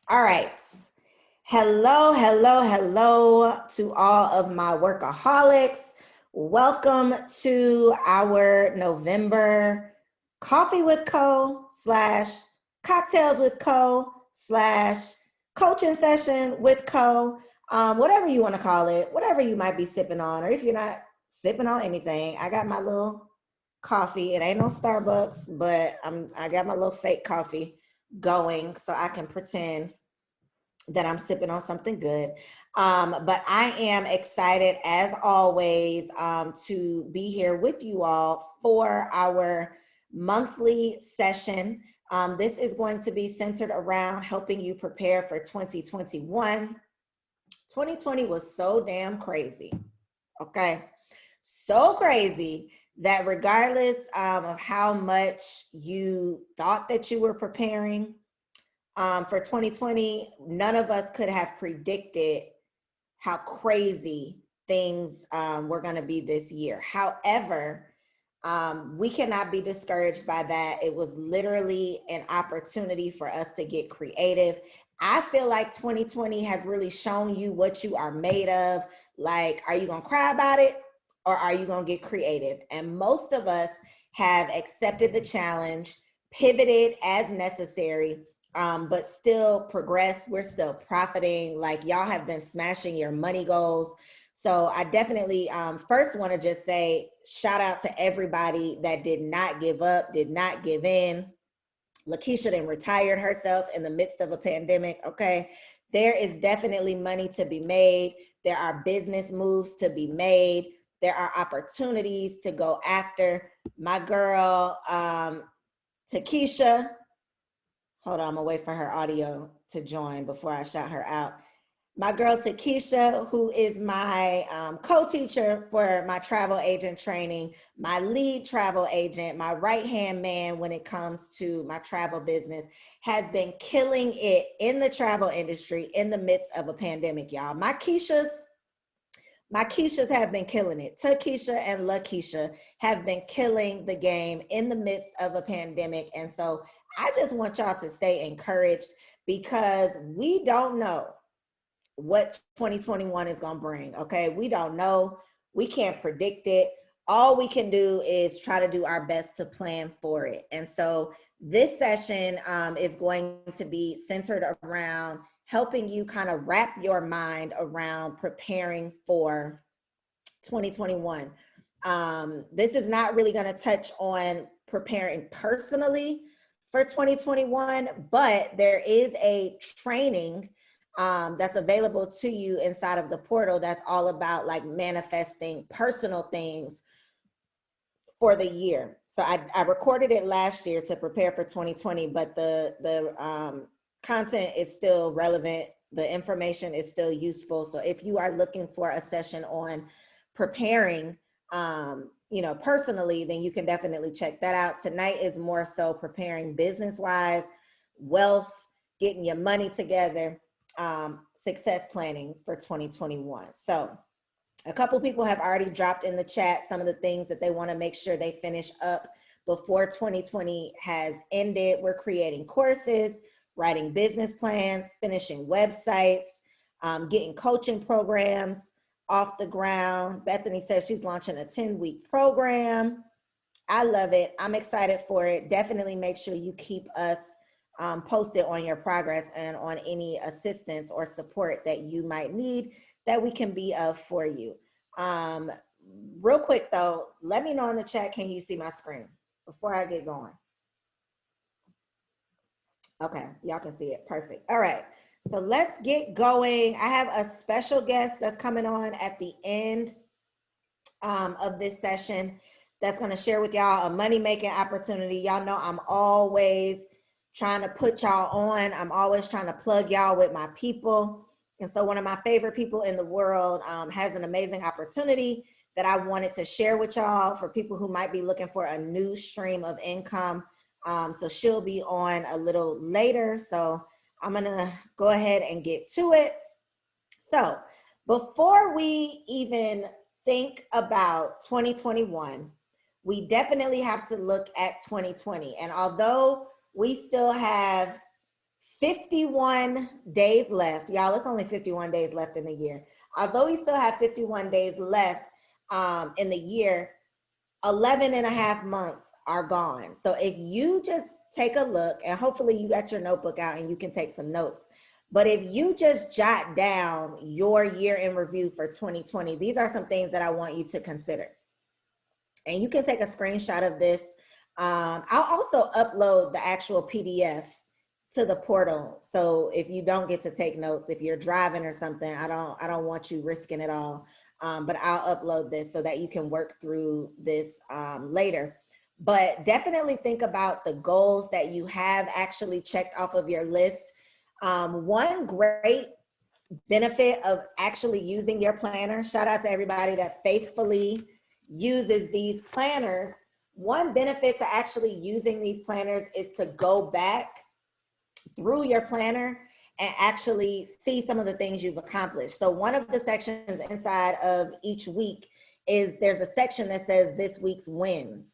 All right. Hello, hello, hello to all of my workaholics. Welcome to our November Coffee with Co slash Cocktails with Co slash coaching session with Co. Whatever you want to call it, whatever you might be sipping on, or if you're not sipping on anything, I got my little coffee. It ain't no Starbucks, but I got my little fake coffee going so I can pretend that I'm sipping on something good. But I am excited as always to be here with you all for our monthly session. This is going to be centered around helping you prepare for 2021. 2020 was so damn crazy. Okay. So crazy that regardless of how much you thought that you were preparing, for 2020, none of us could have predicted how crazy things were going to be this year. However, we cannot be discouraged by that. It was literally an opportunity for us to get creative. I feel like 2020 has really shown you what you are made of. Like, are you going to cry about it or are you going to get creative? And most of us have accepted the challenge, pivoted as necessary, but still progress. We're still profiting. Like, y'all have been smashing your money goals. So I definitely first want to just say shout out to everybody that did not give up, did not give in. Lakeisha then retired herself in the midst of a pandemic. Okay. There is definitely money to be made. There are business moves to be made. There are opportunities to go after. My girl, Takesha, hold on, I'm gonna wait for her audio to join before I shout her out. My girl Takesha, who is my co-teacher for my travel agent training, my lead travel agent, my right-hand man when it comes to my travel business, has been killing it in the travel industry in the midst of a pandemic, y'all. My Keishas have been killing it. Takesha and Lakeisha have been killing the game in the midst of a pandemic. And so I just want y'all to stay encouraged because we don't know what 2021 is going to bring. Okay. We don't know. We can't predict it. All we can do is try to do our best to plan for it. And so this session is going to be centered around helping you kind of wrap your mind around preparing for 2021. This is not really going to touch on preparing personally for 2021, but there is a training that's available to you inside of the portal that's all about like manifesting personal things for the year. So I recorded it last year to prepare for 2020, but the content is still relevant. The information is still useful. So if you are looking for a session on preparing, personally, then you can definitely check that out. Tonight is more so preparing business-wise, wealth, getting your money together, success planning for 2021. So a couple people have already dropped in the chat some of the things that they want to make sure they finish up before 2020 has ended. We're creating courses, writing business plans, finishing websites, getting coaching programs off the ground. Bethany says she's launching a 10-week program. I love it. I'm excited for it. Definitely make sure you keep us posted on your progress and on any assistance or support that you might need that we can be of for you. Real quick though, let me know in the chat, can you see my screen before I get going? Okay, y'all can see it. Perfect. All right, so let's get going. I have a special guest that's coming on at the end of this session that's going to share with y'all a money-making opportunity. Y'all know I'm always trying to put y'all on. I'm always trying to plug y'all with my people. And so one of my favorite people in the world has an amazing opportunity that I wanted to share with y'all for people who might be looking for a new stream of income. So she'll be on a little later. So I'm going to go ahead and get to it. So before we even think about 2021, we definitely have to look at 2020. And although we still have 51 days left. Y'all, it's only 51 days left in the year. Although we still have 51 days left in the year, 11 and a half months are gone. So if you just take a look, and hopefully you got your notebook out and you can take some notes, but if you just jot down your year in review for 2020, these are some things that I want you to consider. And you can take a screenshot of this. I'll also upload the actual PDF to the portal. So if you don't get to take notes, if you're driving or something, I don't want you risking it all. But I'll upload this so that you can work through this later. But definitely think about the goals that you have actually checked off of your list. One great benefit of actually using your planner, shout out to everybody that faithfully uses these planners. One benefit to actually using these planners is to go back through your planner and actually see some of the things you've accomplished. So one of the sections inside of each week is there's a section that says this week's wins,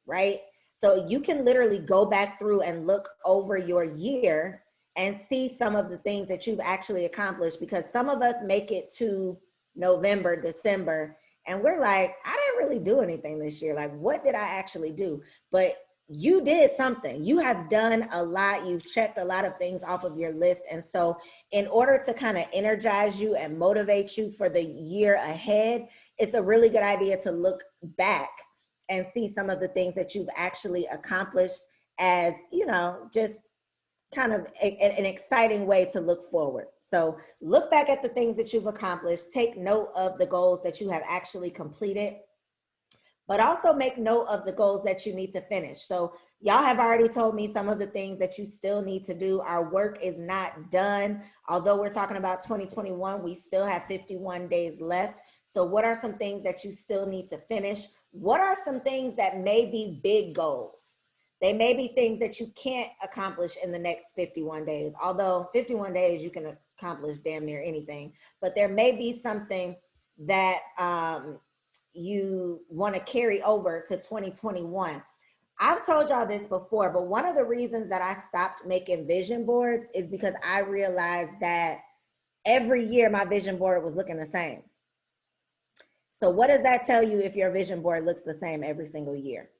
right? So you can literally go back through and look over your year and see some of the things that you've actually accomplished, because some of us make it to November, December, and we're like, I didn't really do anything this year. Like, what did I actually do? But you did something. You have done a lot. You've checked a lot of things off of your list. And so in order to kind of energize you and motivate you for the year ahead, it's a really good idea to look back and see some of the things that you've actually accomplished as, you know, just kind of an exciting way to look forward. So look back at the things that you've accomplished, take note of the goals that you have actually completed, but also make note of the goals that you need to finish. So y'all have already told me some of the things that you still need to do. Our work is not done. Although we're talking about 2021, we still have 51 days left. So what are some things that you still need to finish? What are some things that may be big goals? They may be things that you can't accomplish in the next 51 days. Although 51 days, you can accomplish damn near anything. But there may be something that you want to carry over to 2021. I've told y'all this before, but one of the reasons that I stopped making vision boards is because I realized that every year my vision board was looking the same. So what does that tell you if your vision board looks the same every single year?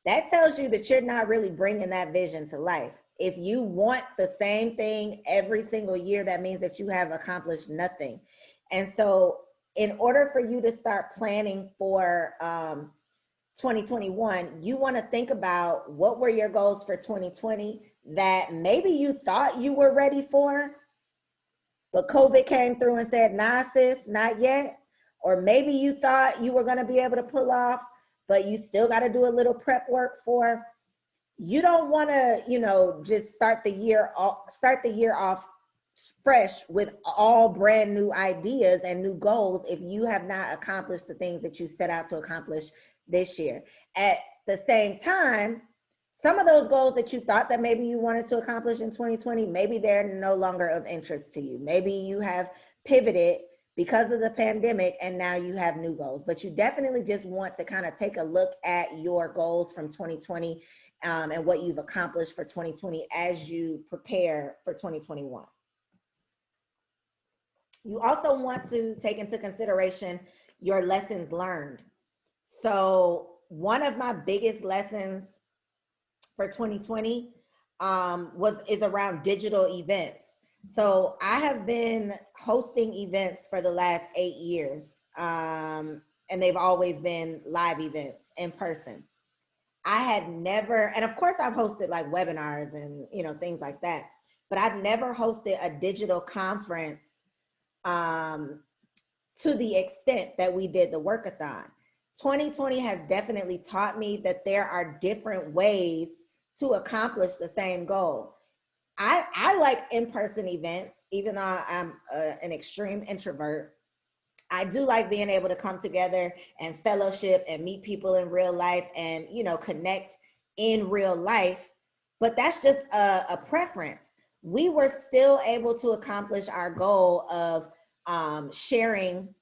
That tells you that you're not really bringing that vision to life. If you want the same thing every single year, that means that you have accomplished nothing. And so in order for you to start planning for 2021, you want to think about what were your goals for 2020 that maybe you thought you were ready for, but COVID came through and said, nah, sis, not yet. Or maybe you thought you were going to be able to pull off, but you still got to do a little prep work for. You don't want to, you know, just start the year off fresh with all brand new ideas and new goals if you have not accomplished the things that you set out to accomplish this year. At the same time, some of those goals that you thought that maybe you wanted to accomplish in 2020, maybe they're no longer of interest to you. Maybe you have pivoted because of the pandemic and now you have new goals. But you definitely just want to kind of take a look at your goals from 2020 and what you've accomplished for 2020 as you prepare for 2021. You also want to take into consideration your lessons learned. So one of my biggest lessons for 2020 is around digital events. So I have been hosting events for the last 8 years, and they've always been live events in person. I had never, and of course I've hosted like webinars and, you know, things like that, but I've never hosted a digital conference to the extent that we did the workathon. 2020 has definitely taught me that there are different ways to accomplish the same goal. I like in-person events, even though I'm an extreme introvert. I do like being able to come together and fellowship and meet people in real life and, you know, connect in real life, but that's just a preference. We were still able to accomplish our goal of sharing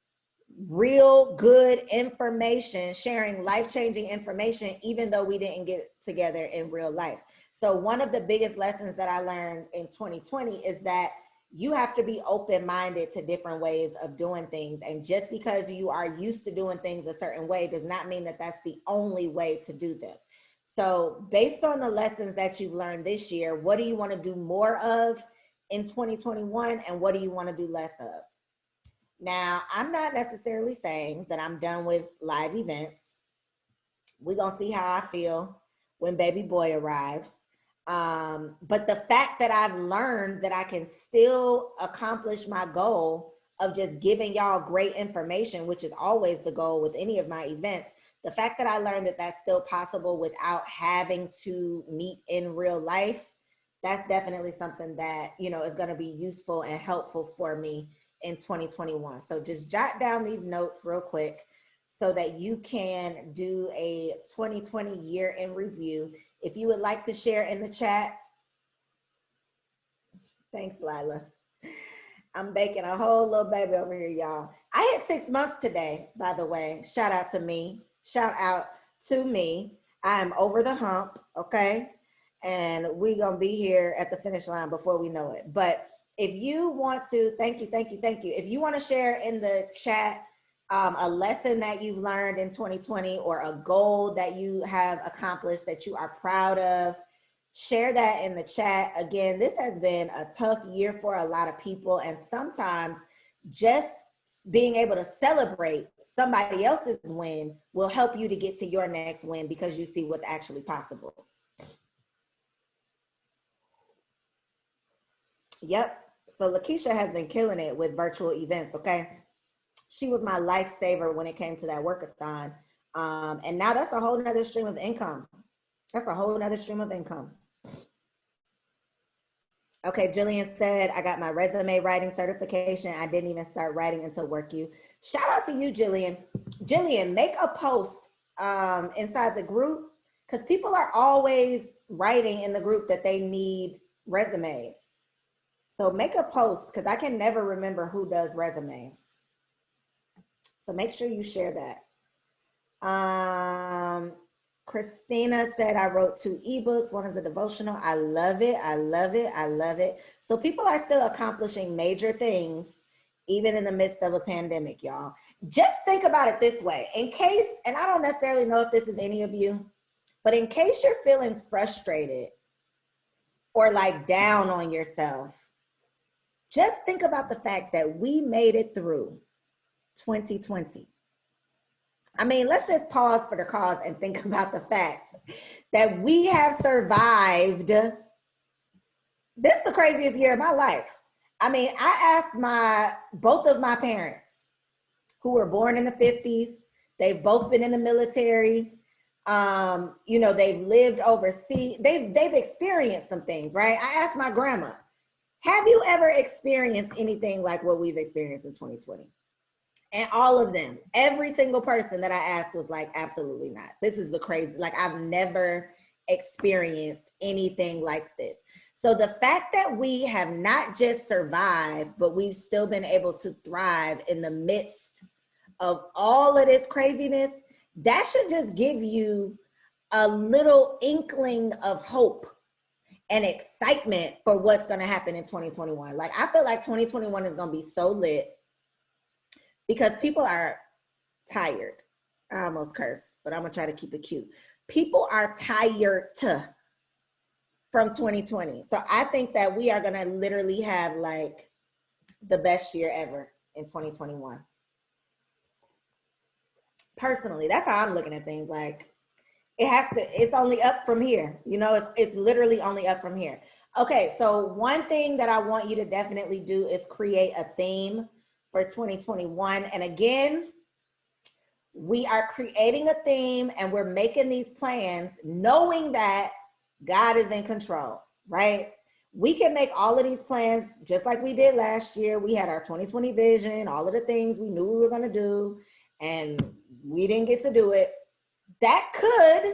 real good information, sharing life-changing information, even though we didn't get together in real life. So one of the biggest lessons that I learned in 2020 is that you have to be open-minded to different ways of doing things. And just because you are used to doing things a certain way does not mean that that's the only way to do them. So based on the lessons that you've learned this year, what do you want to do more of in 2021? And what do you want to do less of? Now, I'm not necessarily saying that I'm done with live events. We're going to see how I feel when baby boy arrives. But the fact that I've learned that I can still accomplish my goal of just giving y'all great information, which is always the goal with any of my events, the fact that I learned that that's still possible without having to meet in real life, that's definitely something that, you know, is going to be useful and helpful for me in 2021. So just jot down these notes real quick so that you can do a 2020 year in review. If you would like to share in the chat, thanks, Lila. I'm baking a whole little baby over here, y'all. I hit 6 months today, by the way. Shout out to me. Shout out to me. I am over the hump, okay? And we're going to be here at the finish line before we know it. But if you want to, thank you. If you want to share in the chat a lesson that you've learned in 2020 or a goal that you have accomplished that you are proud of, share that in the chat. Again, this has been a tough year for a lot of people, and sometimes just being able to celebrate somebody else's win will help you to get to your next win because you see what's actually possible. Yep. So Lakeisha has been killing it with virtual events, okay? She was my lifesaver when it came to that workathon. And now that's a whole nother stream of income. That's a whole nother stream of income. Okay, Jillian said, I got my resume writing certification. I didn't even start writing until work you. Shout out to you, Jillian. Jillian, make a post inside the group because people are always writing in the group that they need resumes. So make a post because I can never remember who does resumes. So make sure you share that. Christina said, I wrote 2 ebooks. One is a devotional. I love it. I love it. I love it. So people are still accomplishing major things, even in the midst of a pandemic, y'all. Just think about it this way. In case, and I don't necessarily know if this is any of you, but in case you're feeling frustrated or like down on yourself, just think about the fact that we made it through 2020. I mean, let's just pause for the cause and think about the fact that we have survived. This is the craziest year of my life. I mean, I asked both of my parents who were born in the 50s. They've both been in the military. You know, they've lived overseas. They've experienced some things, right? I asked my grandma, have you ever experienced anything like what we've experienced in 2020? And all of them, every single person that I asked was like, absolutely not. This is the crazy, like I've never experienced anything like this. So the fact that we have not just survived, but we've still been able to thrive in the midst of all of this craziness, that should just give you a little inkling of hope and excitement for what's going to happen in 2021. Like I feel like 2021 is going to be so lit. Because people are tired. I almost cursed, but I'm gonna try to keep it cute. People are tired from 2020. So I think that we are gonna literally have like the best year ever in 2021. Personally, that's how I'm looking at things. Like it's only up from here. You know, it's literally only up from here. Okay, so one thing that I want you to definitely do is create a theme for 2021. And again, we are creating a theme and we're making these plans knowing that God is in control, right? We can make all of these plans just like we did last year. We had our 2020 vision, all of the things we knew we were going to do, and we didn't get to do it. That could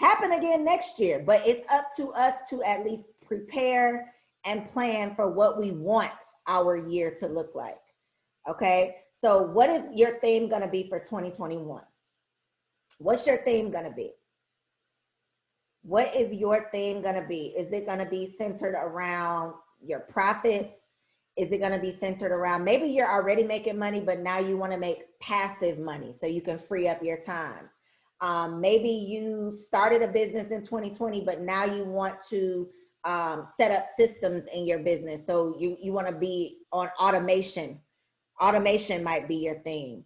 happen again next year, but it's up to us to at least prepare and plan for what we want our year to look like. Okay, so what is your theme going to be for 2021? What's your theme going to be? What is your theme going to be? Is it going to be centered around your profits? Is it going to be centered around, maybe you're already making money, but now you want to make passive money so you can free up your time. Maybe you started a business in 2020, but now you want to set up systems in your business. So you want to be on automation. Automation might be your theme.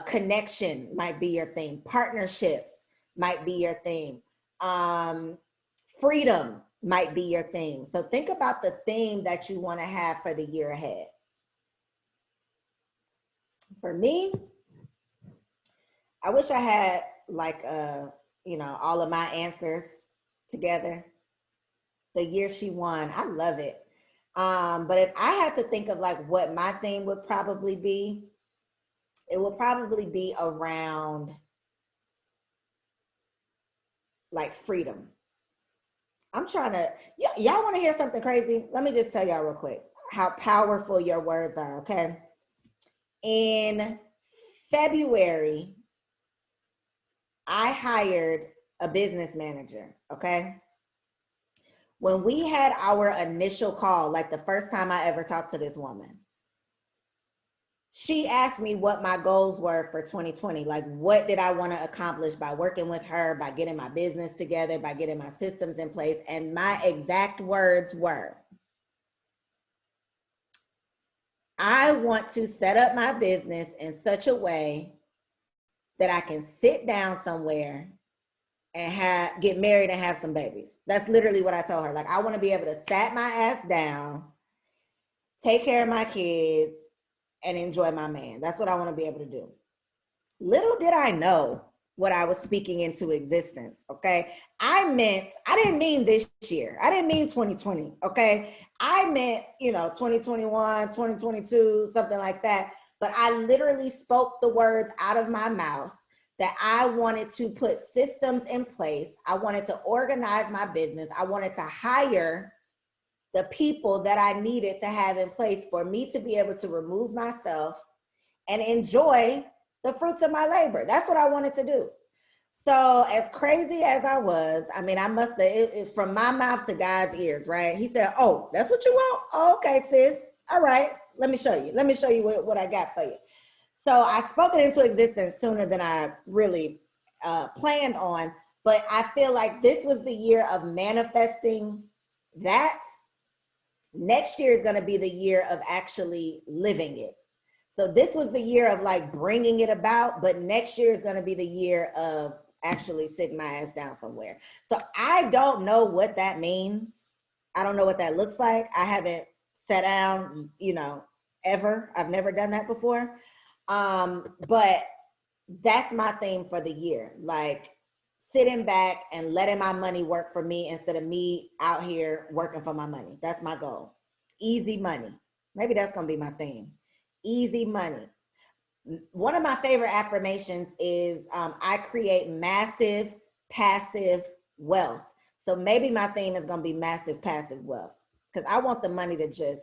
Connection might be your theme. Partnerships might be your theme. Freedom might be your theme. So think about the theme that you want to have for the year ahead. For me, I wish I had like all of my answers together. The year she won, I love it. But if I had to think of like what my theme would probably be, it would probably be around like freedom. I'm trying to, y'all want to hear something crazy? Let me just tell y'all real quick how powerful your words are, okay? In February, I hired a business manager, okay? When we had our initial call, like the first time I ever talked to this woman, she asked me what my goals were for 2020. Like, what did I want to accomplish by working with her, by getting my business together, by getting my systems in place? And my exact words were, I want to set up my business in such a way that I can sit down somewhere and get married and have some babies. That's literally what I told her. Like, I want to be able to sat my ass down, take care of my kids, and enjoy my man. That's what I want to be able to do. Little did I know what I was speaking into existence, okay? I didn't mean this year. I didn't mean 2020, okay? I meant, 2021, 2022, something like that. But I literally spoke the words out of my mouth that I wanted to put systems in place. I wanted to organize my business. I wanted to hire the people that I needed to have in place for me to be able to remove myself and enjoy the fruits of my labor. That's what I wanted to do. So as crazy as I was, I mean, I must have, it's from my mouth to God's ears, right? He said, oh, that's what you want? Oh, okay, sis. All right, let me show you. Let me show you what I got for you. So I spoke it into existence sooner than I really planned on, but I feel like this was the year of manifesting that. Next year is going to be the year of actually living it. So this was the year of like bringing it about, but next year is going to be the year of actually sitting my ass down somewhere. So I don't know what that means. I don't know what that looks like. I haven't sat down, ever. I've never done that before. But that's my theme for the year. Like sitting back and letting my money work for me instead of me out here working for my money. That's my goal. Easy money. Maybe that's going to be my theme. Easy money. One of my favorite affirmations is I create massive passive wealth. So maybe my theme is going to be massive passive wealth because I want the money to just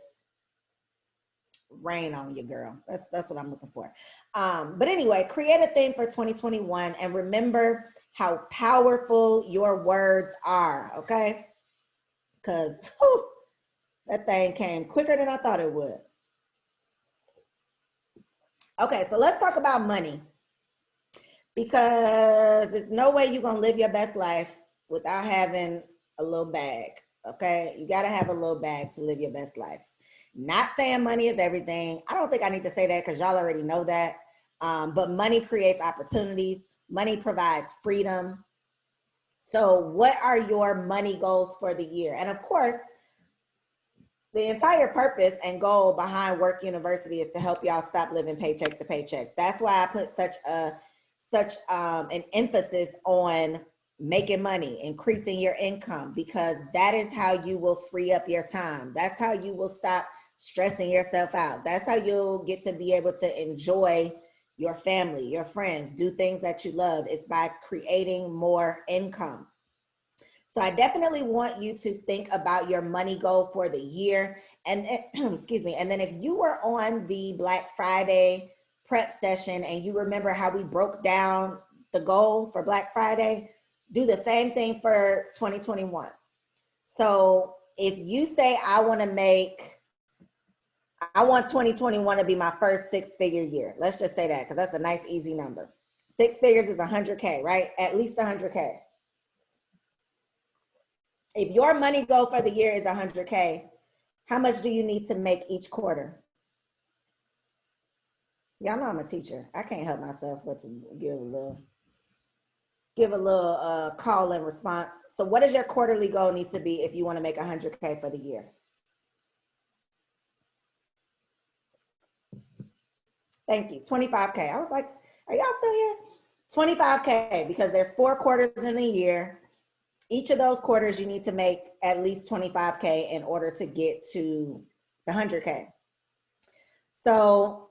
rain on you, girl. That's what I'm looking for. But anyway, create a theme for 2021 and remember how powerful your words are, okay? Because that thing came quicker than I thought it would. Okay, so let's talk about money because there's no way you're going to live your best life without having a little bag, okay? You got to have a little bag to live your best life. Not saying money is everything. I don't think I need to say that because y'all already know that. But money creates opportunities. Money provides freedom. So what are your money goals for the year? And of course, the entire purpose and goal behind Work University is to help y'all stop living paycheck to paycheck. That's why I put such an emphasis on making money, increasing your income, because that is how you will free up your time. That's how you will stop stressing yourself out. That's how you'll get to be able to enjoy your family, your friends, do things that you love. It's by creating more income. So I definitely want you to think about your money goal for the year. And excuse me. And then if you were on the Black Friday prep session and you remember how we broke down the goal for Black Friday, Do the same thing for 2021. So if you say, I want 2021 to be my first 6-figure year. Let's just say that, because that's a nice, easy number. 6 figures is 100K, right? At least 100K. If your money goal for the year is 100K, how much do you need to make each quarter? Y'all know I'm a teacher. I can't help myself but to give a little call and response. So what does your quarterly goal need to be if you want to make 100K for the year? Thank you. 25K. I was like, are y'all still here? 25K, because there's 4 quarters in the year. Each of those quarters, you need to make at least 25K in order to get to the 100K. So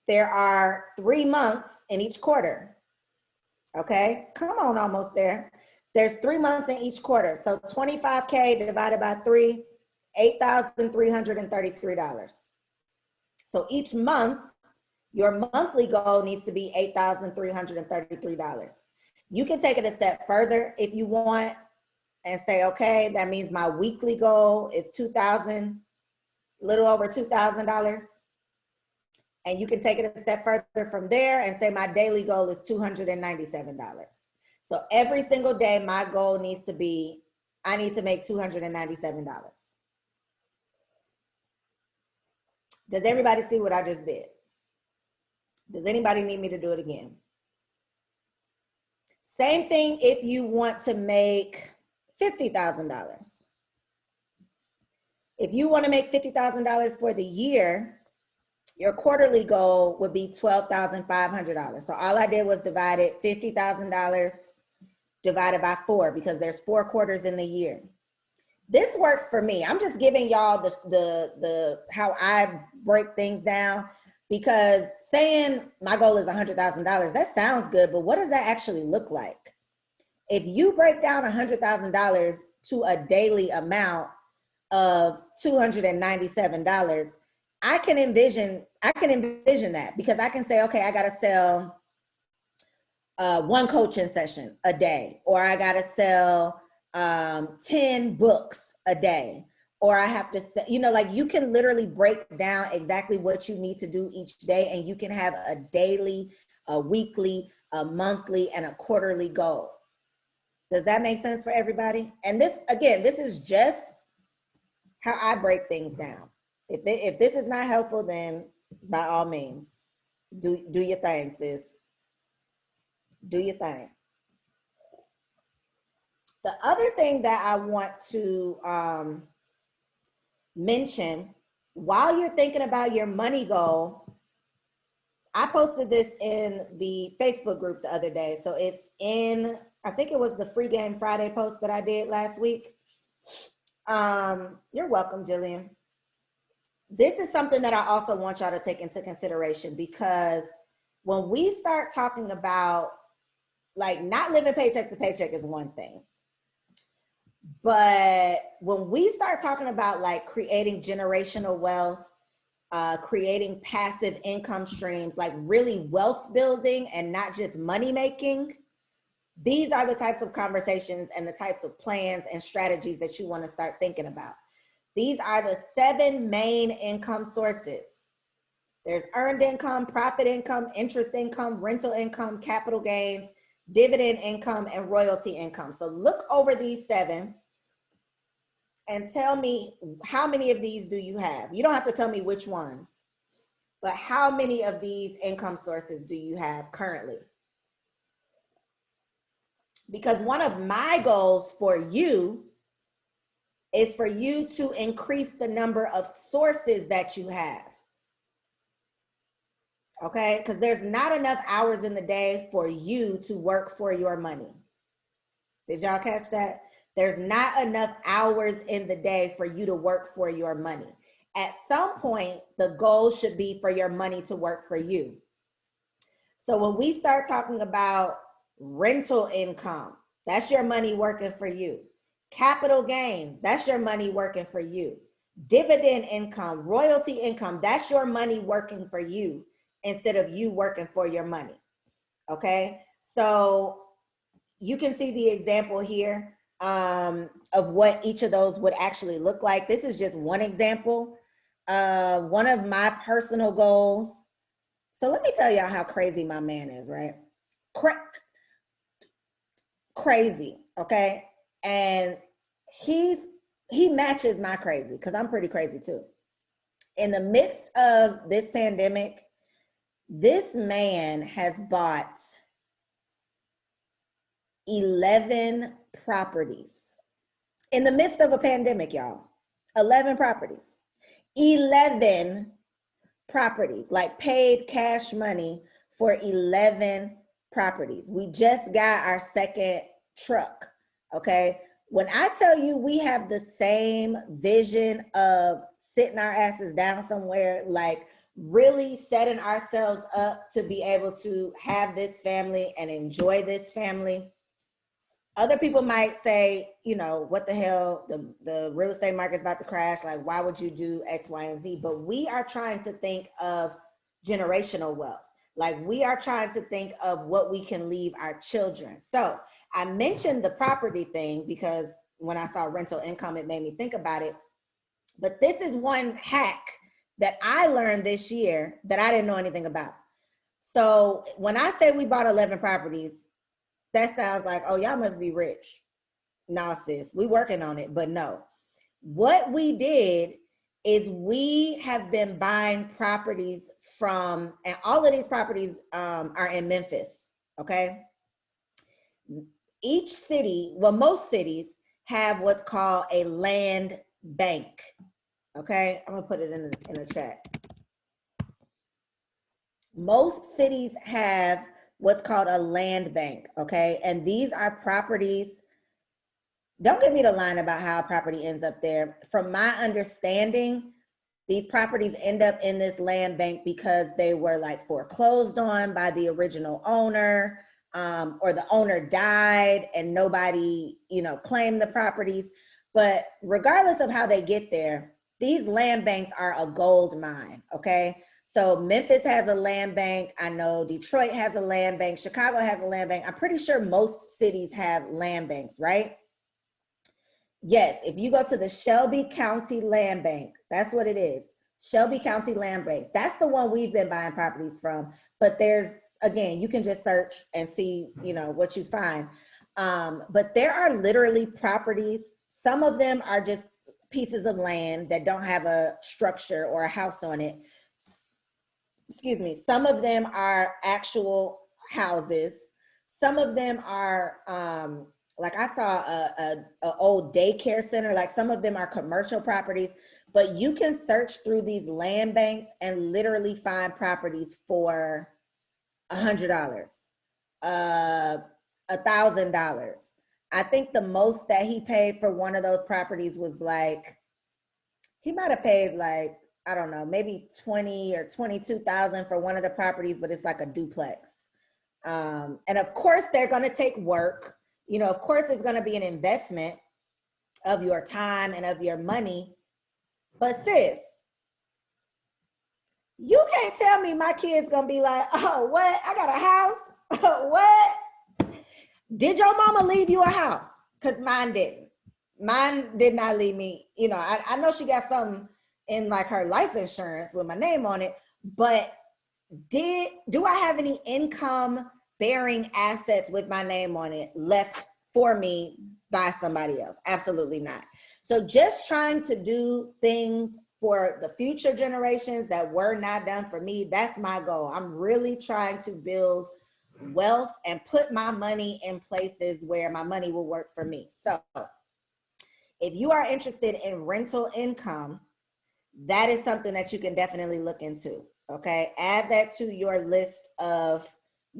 there are 3 months in each quarter. Okay, come on, almost there. There's 3 months in each quarter. So 25K divided by 3, $8,333. So each month, your monthly goal needs to be $8,333. You can take it a step further if you want and say, okay, that means my weekly goal is $2,000, little over $2,000. And you can take it a step further from there and say my daily goal is $297. So every single day, my goal needs to be, I need to make $297. Does everybody see what I just did? Does anybody need me to do it again? Same thing if you want to make $50,000. If you want to make $50,000 for the year, your quarterly goal would be $12,500. So all I did was divided $50,000 divided by 4, because there's 4 quarters in the year. This works for me. I'm just giving y'all the how I break things down, because saying my goal is $100,000, that sounds good, but what does that actually look like? If you break down $100,000 to a daily amount of $297, I can envision that, because I can say, okay, I got to sell 1 coaching session a day, or I got to sell 10 books a day, or I have to sell, like you can literally break down exactly what you need to do each day, and you can have a daily, a weekly, a monthly, and a quarterly goal. Does that make sense for everybody? And this, again, this is just how I break things down. If this is not helpful, then by all means, do your thing, sis. Do your thing. The other thing that I want to mention, while you're thinking about your money goal, I posted this in the Facebook group the other day. So it's in, I think it was the Free Game Friday post that I did last week. You're welcome, Jillian. This is something that I also want y'all to take into consideration, because when we start talking about, like, not living paycheck to paycheck is one thing, but when we start talking about like creating generational wealth, creating passive income streams, like really wealth building and not just money making, these are the types of conversations and the types of plans and strategies that you want to start thinking about. These are the 7 main income sources. There's earned income, profit income, interest income, rental income, capital gains, dividend income, and royalty income. So look over these 7 and tell me, how many of these do you have? You don't have to tell me which ones, but how many of these income sources do you have currently? Because one of my goals for you is for you to increase the number of sources that you have. Okay, because there's not enough hours in the day for you to work for your money. Did y'all catch that? There's not enough hours in the day for you to work for your money. At some point, the goal should be for your money to work for you. So when we start talking about rental income, that's your money working for you. Capital gains, that's your money working for you. Dividend income, royalty income, that's your money working for you instead of you working for your money. Okay, so you can see the example here of what each of those would actually look like. This is just one example. One of my personal goals. So let me tell y'all how crazy my man is, right? Crazy, okay? And he matches my crazy because I'm pretty crazy too. In the midst of this pandemic, this man has bought 11 properties. In the midst of a pandemic, y'all. 11 properties. 11 properties, like paid cash money for 11 properties. We just got our second truck, okay? When I tell you we have the same vision of sitting our asses down somewhere, like really setting ourselves up to be able to have this family and enjoy this family. Other people might say, you know, what the hell, the real estate market's about to crash. Like, why would you do X, Y, and Z? But we are trying to think of generational wealth. Like, we are trying to think of what we can leave our children. So I mentioned the property thing because when I saw rental income, it made me think about it. But this is one hack that I learned this year that I didn't know anything about. So when I say we bought 11 properties, that sounds like, oh, y'all must be rich. No, sis, we working on it, but no. What we did is we have been buying properties from, and all of these properties are in Memphis, okay? Each city, well, most cities have what's called a land bank, okay? I'm gonna put it in the chat. Most cities have what's called a land bank, okay? And these are properties. Don't get me to line about how a property ends up there. From my understanding, these properties end up in this land bank because they were like foreclosed on by the original owner, or the owner died and nobody, you know, claimed the properties. But regardless of how they get there, these land banks are a gold mine, okay? So Memphis has a land bank. I know Detroit has a land bank. Chicago has a land bank. I'm pretty sure most cities have land banks, right? Yes, if you go to the Shelby County Land Bank, that's what it is. Shelby County Land Bank. That's the one we've been buying properties from. But there's, again, you can just search and see, you know, what you find. But there are literally properties. Some of them are just pieces of land that don't have a structure or a house on it. Excuse me. Some of them are actual houses. Some of them are, like I saw a old daycare center. Like some of them are commercial properties, but you can search through these land banks and literally find properties for $100, $1,000. I think the most that he paid for one of those properties was like, he might have paid like, I don't know, maybe 20 or 22,000 for one of the properties, but it's like a duplex. And of course they're going to take work. You know, of course it's going to be an investment of your time and of your money. But sis, you can't tell me my kid's going to be like, oh, what? I got a house? What? Did your mama leave you a house? Because mine didn't. Mine did not leave me. You know, I know she got something in like her life insurance with my name on it, but do I have any income bearing assets with my name on it left for me by somebody else? Absolutely not. So just trying to do things for the future generations that were not done for me, that's my goal. I'm really trying to build wealth and put my money in places where my money will work for me. So if you are interested in rental income, that is something that you can definitely look into. Okay, add that to your list of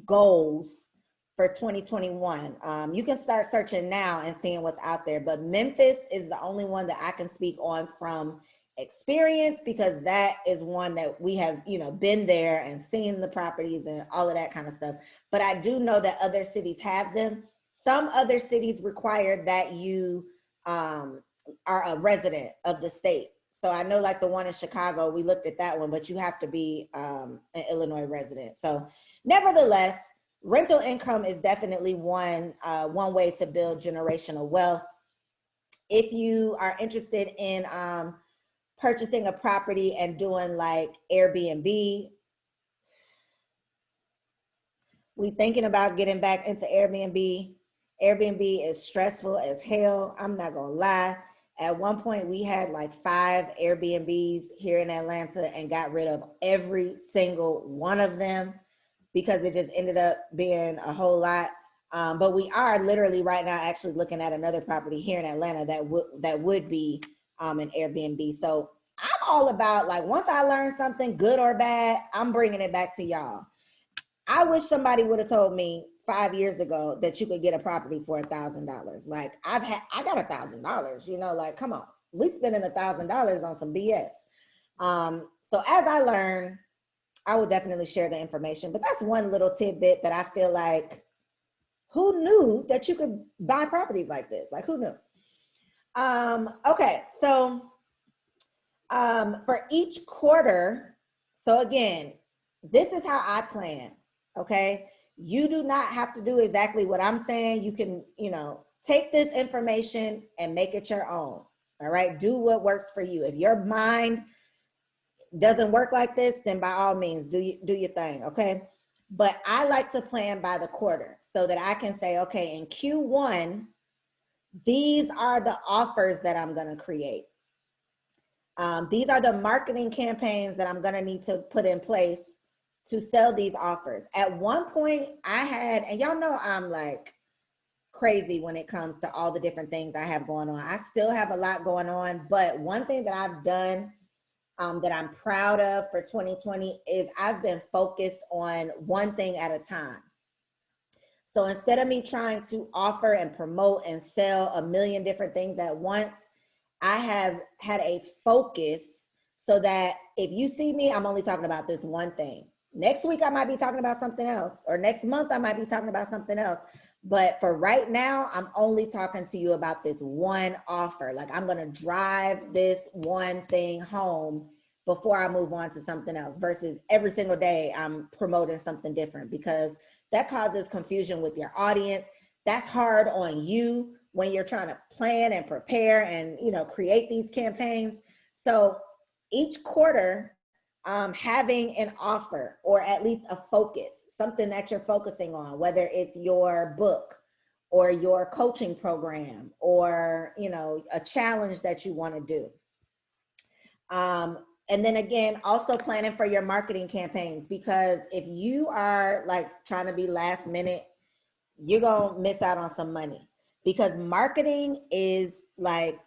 goals for 2021. You can start searching now and seeing what's out there, but Memphis is the only one that I can speak on from experience, because that is one that we have, you know, been there and seen the properties and all of that kind of stuff. But I do know that other cities have them. Some other cities require that you are a resident of the state. So I know like the one in Chicago, we looked at that one, but you have to be an Illinois resident. So nevertheless, rental income is definitely one way to build generational wealth. If you are interested in purchasing a property and doing like Airbnb, we thinking about getting back into Airbnb. Airbnb is stressful as hell. I'm not gonna lie. At one point, we had like 5 Airbnbs here in Atlanta and got rid of every single one of them because it just ended up being a whole lot. But we are literally right now actually looking at another property here in Atlanta that would be an Airbnb. So I'm all about, like, once I learn something, good or bad, I'm bringing it back to y'all. I wish somebody would have told me 5 years ago that you could get a property for $1,000. Like, I got $1,000, you know, like, come on, we spending $1,000 on some BS. So as I learn, I will definitely share the information, but that's one little tidbit that I feel like, who knew that you could buy properties like this? Like, who knew? Okay, so for each quarter, so again, this is how I plan, okay? You do not have to do exactly what I'm saying. You can, you know, take this information and make it your own, all right? Do what works for you. If your mind doesn't work like this, then by all means, do your thing, okay? But I like to plan by the quarter so that I can say, okay, in Q1, these are the offers that I'm gonna create. These are the marketing campaigns that I'm gonna need to put in place to sell these offers. At one point I had, and y'all know I'm like crazy when it comes to all the different things I have going on. I still have a lot going on, but one thing that I've done that I'm proud of for 2020 is I've been focused on one thing at a time. So instead of me trying to offer and promote and sell a million different things at once, I have had a focus so that if you see me, I'm only talking about this one thing. Next week, I might be talking about something else, or next month, I might be talking about something else. But for right now, I'm only talking to you about this one offer. Like, I'm going to drive this one thing home before I move on to something else, versus every single day I'm promoting something different, because that causes confusion with your audience. That's hard on you when you're trying to plan and prepare and, you know, create these campaigns. So each quarter, having an offer, or at least a focus, something that you're focusing on, whether it's your book or your coaching program, or, you know, a challenge that you want to do. And then again, also planning for your marketing campaigns, because if you are like trying to be last minute, you're gonna miss out on some money, because marketing is like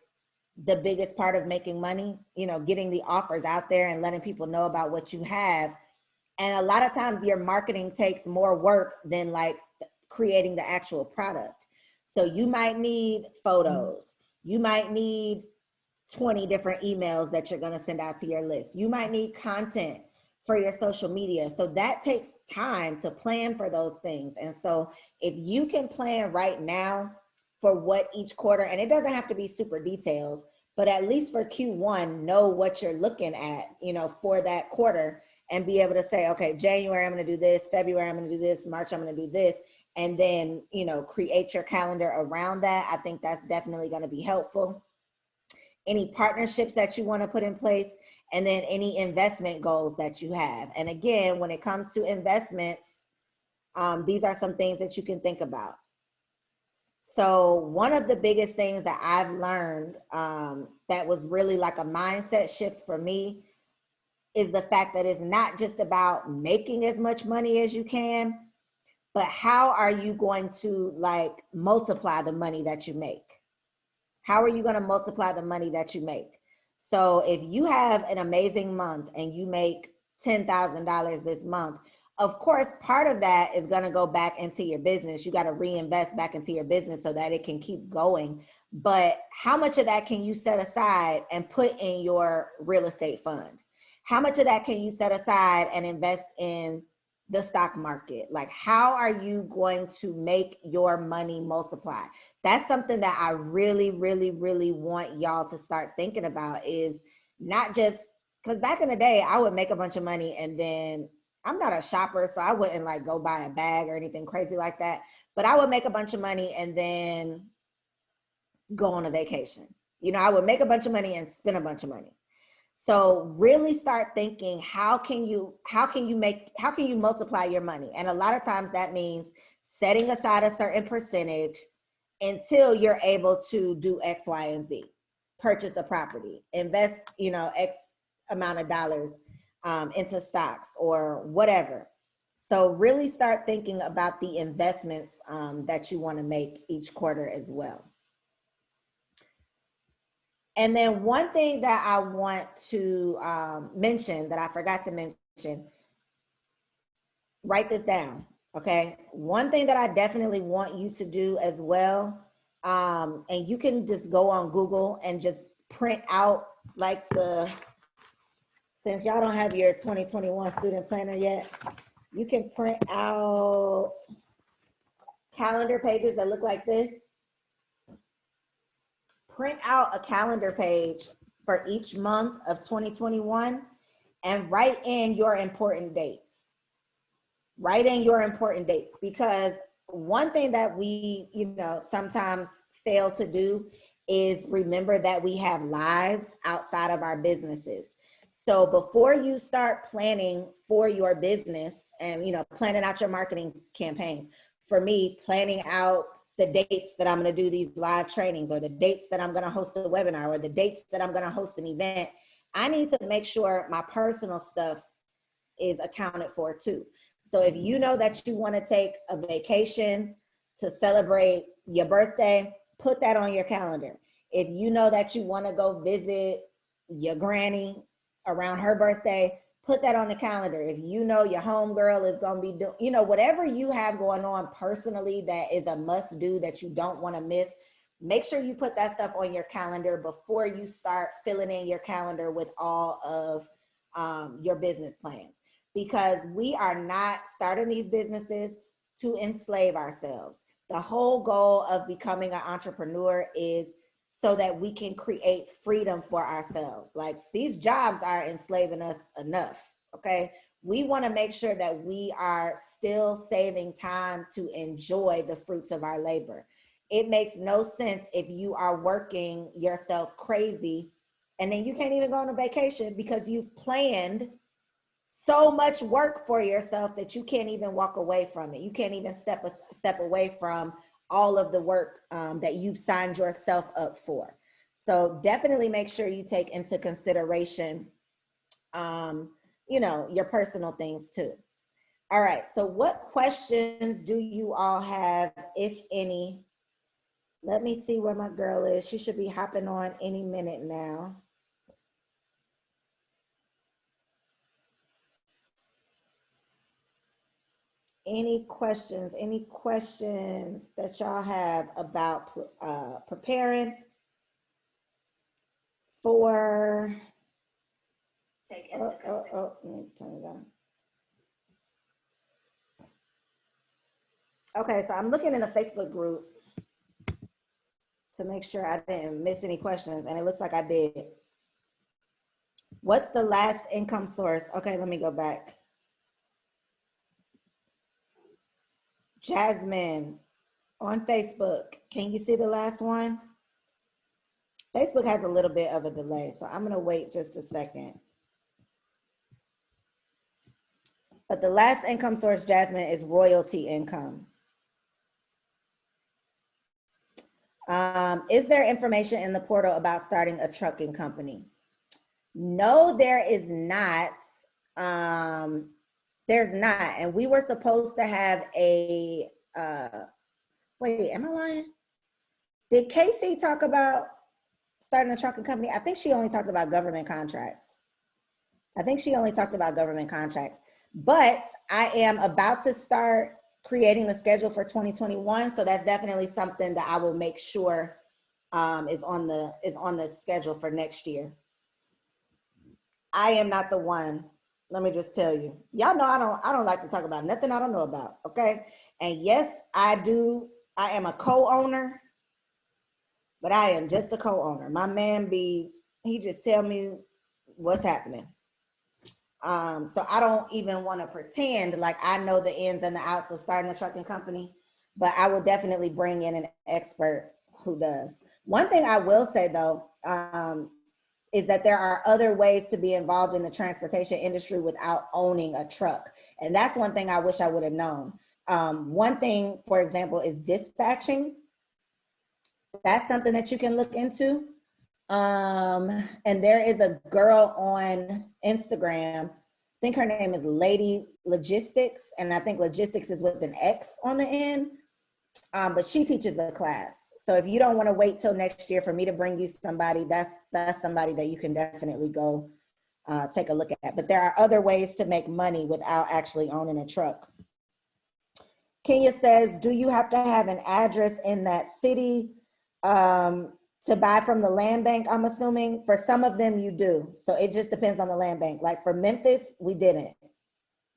the biggest part of making money, you know, getting the offers out there and letting people know about what you have. And a lot of times your marketing takes more work than like creating the actual product. So you might need photos, you might need 20 different emails that you're going to send out to your list. You might need content for your social media. So that takes time to plan for those things. And so if you can plan right now for what each quarter, and it doesn't have to be super detailed, but at least for Q1, know what you're looking at, you know, for that quarter, and be able to say, okay, January, I'm going to do this, February, I'm going to do this, March, I'm going to do this. And then, you know, create your calendar around that. I think that's definitely going to be helpful. Any partnerships that you want to put in place, and then any investment goals that you have. And again, when it comes to investments, these are some things that you can think about. So one of the biggest things that I've learned that was really like a mindset shift for me is the fact that it's not just about making as much money as you can, but how are you going to like multiply the money that you make? How are you going to multiply the money that you make? So if you have an amazing month and you make $10,000 this month, of course, part of that is going to go back into your business. You got to reinvest back into your business so that it can keep going. But how much of that can you set aside and put in your real estate fund? How much of that can you set aside and invest in the stock market? Like, how are you going to make your money multiply? That's something that I really, really, really want y'all to start thinking about, is not just, because back in the day, I would make a bunch of money and then I'm not a shopper, so I wouldn't like go buy a bag or anything crazy like that. But I would make a bunch of money and then go on a vacation. You know, I would make a bunch of money and spend a bunch of money. So really start thinking, how can you multiply your money? And a lot of times that means setting aside a certain percentage until you're able to do X, Y, and Z. Purchase a property, invest, you know, X amount of dollars into stocks or whatever. So really start thinking about the investments that you want to make each quarter as well. And then one thing that I want to mention that I forgot to mention, write this down, okay? One thing that I definitely want you to do as well, and you can just go on Google and just print out like since y'all don't have your 2021 student planner yet, you can print out calendar pages that look like this. Print out a calendar page for each month of 2021 and write in your important dates. Write in your important dates, because one thing that we, you know, sometimes fail to do is remember that we have lives outside of our businesses. So before you start planning for your business and, you know, planning out your marketing campaigns, for me, planning out the dates that I'm going to do these live trainings, or the dates that I'm going to host a webinar, or the dates that I'm going to host an event, I need to make sure my personal stuff is accounted for too. So if you know that you want to take a vacation to celebrate your birthday, put that on your calendar. If you know that you want to go visit your granny around her birthday, put that on the calendar. If you know your homegirl is going to be doing, you know, whatever you have going on personally that is a must do that you don't want to miss, make sure you put that stuff on your calendar before you start filling in your calendar with all of your business plans. Because we are not starting these businesses to enslave ourselves. The whole goal of becoming an entrepreneur is so that we can create freedom for ourselves. Like, these jobs are enslaving us enough, okay? We want to make sure that we are still saving time to enjoy the fruits of our labor. It makes no sense if you are working yourself crazy and then you can't even go on a vacation because you've planned so much work for yourself that you can't even walk away from it. You can't even step away from all of the work that you've signed yourself up for. So definitely make sure you take into consideration, you know, your personal things too. All right, so what questions do you all have, if any? Let me see where my girl is. She should be hopping on any minute now. Any questions that y'all have about preparing for, let me turn it on. Okay, so I'm looking in the Facebook group to make sure I didn't miss any questions, and it looks like I did. What's the last income source? Okay, let me go back. Jasmine on Facebook, can you see the last one? Facebook has a little bit of a delay, so I'm gonna wait just a second. But the last income source, Jasmine, is royalty income. Is there information in the portal about starting a trucking company? No, there is not. There's not. And we were supposed to have a, wait, am I lying? Did Casey talk about starting a trucking company? I think she only talked about government contracts. But I am about to start creating the schedule for 2021. So that's definitely something that I will make sure is on the schedule for next year. I am not the one. Let me just tell you. Y'all know I don't like to talk about nothing I don't know about, okay? And yes, I do. I am a co-owner, but I am just a co-owner. My man he just tell me what's happening. So I don't even want to pretend like I know the ins and the outs of starting a trucking company, but I will definitely bring in an expert who does. One thing I will say though, is that there are other ways to be involved in the transportation industry without owning a truck. And that's one thing I wish I would have known. One thing, for example, is dispatching. That's something that you can look into. And there is a girl on Instagram, I think her name is Lady Logistics, and I think logistics is with an X on the end. But she teaches a class. So if you don't want to wait till next year for me to bring you somebody, that's somebody that you can definitely go take a look at. But there are other ways to make money without actually owning a truck. Kenya says, do you have to have an address in that city to buy from the land bank? I'm assuming for some of them you do. So it just depends on the land bank. Like for Memphis, we didn't.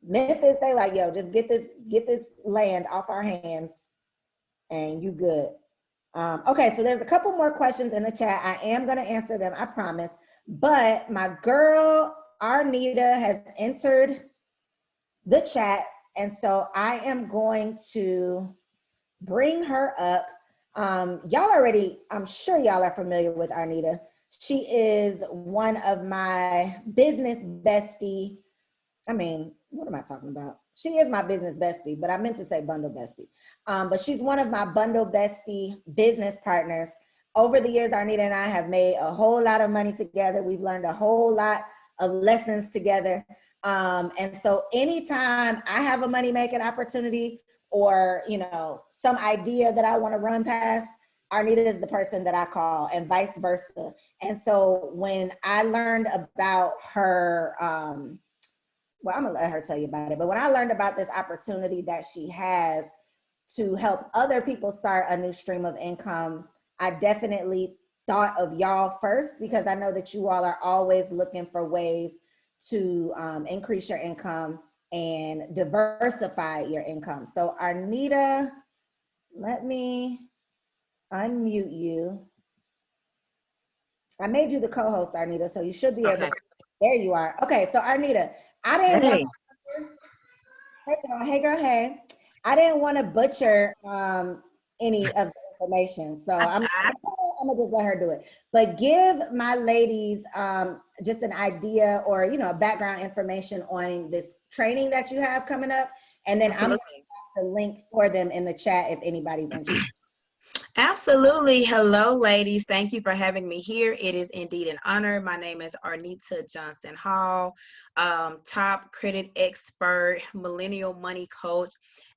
Memphis, they like, yo, just get this land off our hands and you good. Okay, so there's a couple more questions in the chat. I am gonna answer them, I promise. But my girl, Arnita, has entered the chat. And so I am going to bring her up. Y'all already, I'm sure y'all are familiar with Arnita. She is one of my business bestie. I mean, what am I talking about? She is my business bestie, but I meant to say bundle bestie. But she's one of my bundle bestie business partners. Over the years, Arnita and I have made a whole lot of money together. We've learned a whole lot of lessons together. And so anytime I have a money-making opportunity or, you know, some idea that I want to run past, Arnita is the person that I call, and vice versa. And so when I learned about her, well, I'm gonna let her tell you about it, but when I learned about this opportunity that she has to help other people start a new stream of income, I definitely thought of y'all first, because I know that you all are always looking for ways to increase your income and diversify your income. So Arnita, let me unmute you. I made you the co-host, Arnita, so you should be able to, there you are. Okay, so Arnita, I didn't want to, first of all, hey girl, hey. I didn't want to butcher any of the information, so I'm gonna just let her do it. But give my ladies just an idea or, you know, background information on this training that you have coming up, and then Absolutely. I'm gonna put the link for them in the chat if anybody's interested. Absolutely. Hello, ladies. Thank you for having me here. It is indeed an honor. My name is Arnita Johnson Hall, top credit expert, millennial money coach,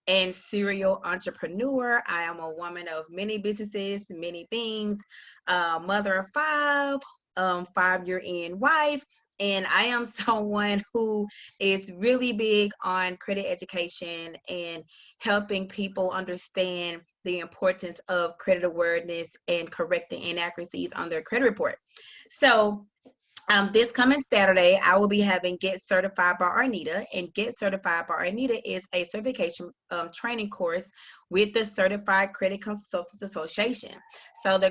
and serial entrepreneur. I am a woman of many businesses, many things, mother of five, 5-year-end wife. And I am someone who is really big on credit education and helping people understand the importance of credit awareness and correcting inaccuracies on their credit report. So this coming Saturday, I will be having Get Certified by Arnita, and Get Certified by Arnita is a certification training course with the Certified Credit Consultants Association. So the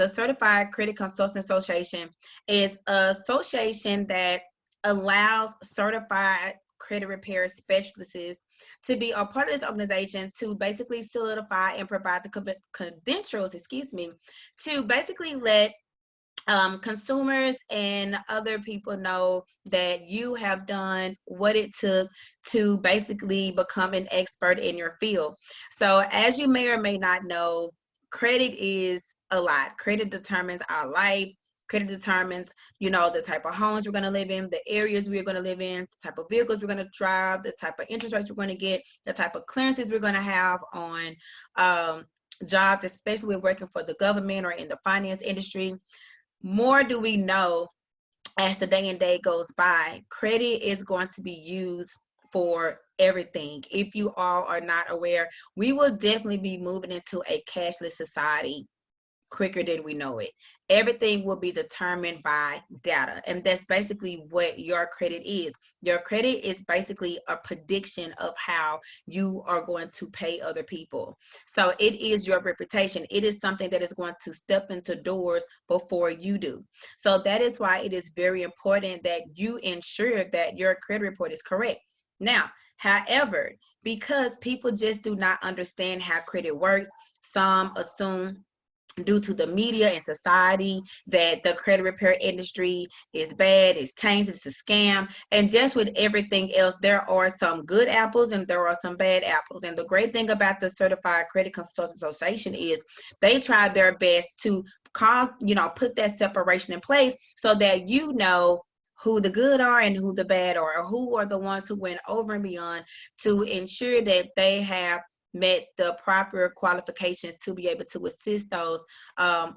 Certified Credit Consultants Association is an association that allows certified credit repair specialists to be a part of this organization to basically solidify and provide the credentials, to basically let consumers and other people know that you have done what it took to basically become an expert in your field. So as you may or may not know, credit is a lot. Credit determines our life. Credit determines, you know, the type of homes we're going to live in, the areas we're going to live in, the type of vehicles we're going to drive, the type of interest rates we're going to get, the type of clearances we're going to have on jobs, especially when working for the government or in the finance industry. More do we know as the day and day goes by, credit is going to be used for everything. If you all are not aware, we will definitely be moving into a cashless society quicker than we know it. Everything will be determined by data. And that's basically what your credit is. Your credit is basically a prediction of how you are going to pay other people. So it is your reputation. It is something that is going to step into doors before you do. So that is why it is very important that you ensure that your credit report is correct. Now, however, because people just do not understand how credit works, some assume due to the media and society that the credit repair industry is bad, it's tainted, it's a scam. And just with everything else, there are some good apples and there are some bad apples. And the great thing about the Certified Credit Consultants Association is they try their best to put that separation in place so that you know who the good are and who the bad are, or who are the ones who went over and beyond to ensure that they have met the proper qualifications to be able to assist those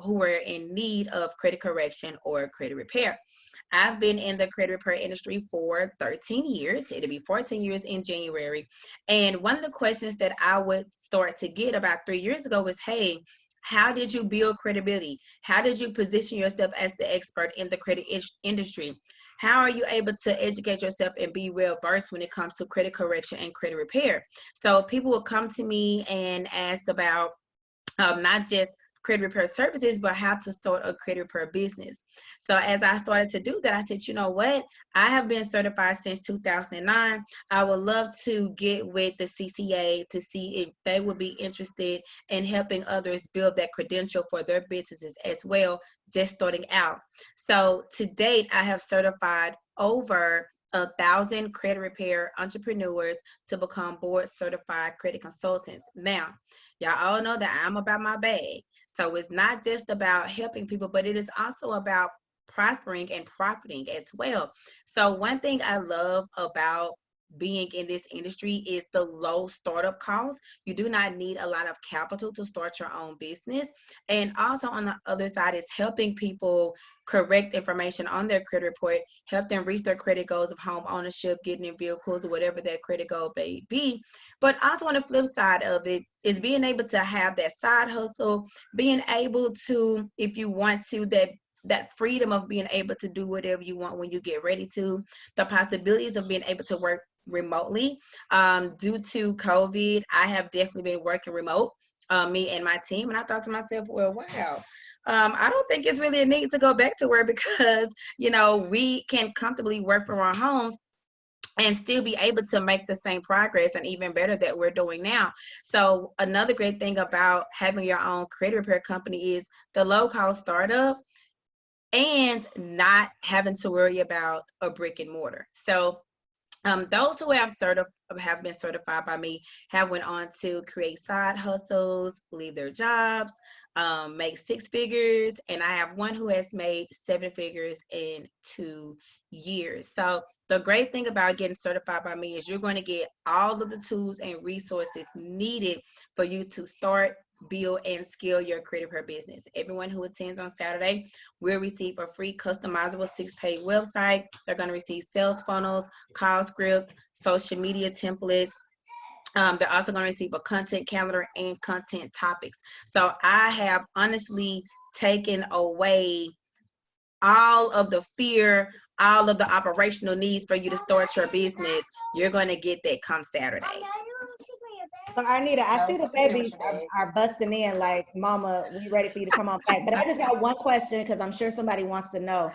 who are in need of credit correction or credit repair. I've been in the credit repair industry for 13 years. It'll be 14 years in January. And one of the questions that I would start to get about 3 years ago was, hey, how did you build credibility? How did you position yourself as the expert in the credit industry? How are you able to educate yourself and be well versed when it comes to credit correction and credit repair? So people will come to me and ask about not just credit repair services, but how to start a credit repair business. So as I started to do that, I said, you know what? I have been certified since 2009. I would love to get with the CCA to see if they would be interested in helping others build that credential for their businesses as well, just starting out. So to date, I have certified over 1,000 credit repair entrepreneurs to become board certified credit consultants. Now, y'all all know that I'm about my bag. So it's not just about helping people, but it is also about prospering and profiting as well. So one thing I love about being in this industry is the low startup costs. You do not need a lot of capital to start your own business. And also on the other side is helping people correct information on their credit report, help them reach their credit goals of home ownership, getting in vehicles, or whatever that credit goal may be. But also on the flip side of it is being able to have that side hustle, being able to, if you want to, that freedom of being able to do whatever you want when you get ready to, the possibilities of being able to work remotely. Due to COVID, I have definitely been working remote, me and my team. And I thought to myself, well, wow, I don't think it's really a need to go back to work because, we can comfortably work from our homes and still be able to make the same progress and even better that we're doing now. So another great thing about having your own credit repair company is the low cost startup and not having to worry about a brick and mortar. So those who have been certified by me have went on to create side hustles, leave their jobs, make six figures, and I have one who has made seven figures in 2 years. So the great thing about getting certified by me is you're going to get all of the tools and resources needed for you to start, build, and scale your credit repair business. Everyone who attends on Saturday will receive a free customizable 6-page website. They're going to receive sales funnels, call scripts, social media templates. They're also going to receive a content calendar and content topics. So I have honestly taken away all of the fear, all of the operational needs for you to start your business. You're going to get that come Saturday. So Arnita, I see the babies are busting in like, Mama, we ready for you to come on back. But I just got one question because I'm sure somebody wants to know.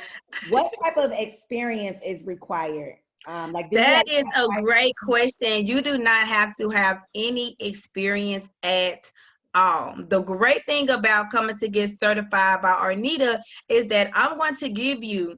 What type of experience is required? That is a great question. You do not have to have any experience at all. The great thing about coming to get certified by Arnita is that I'm going to give you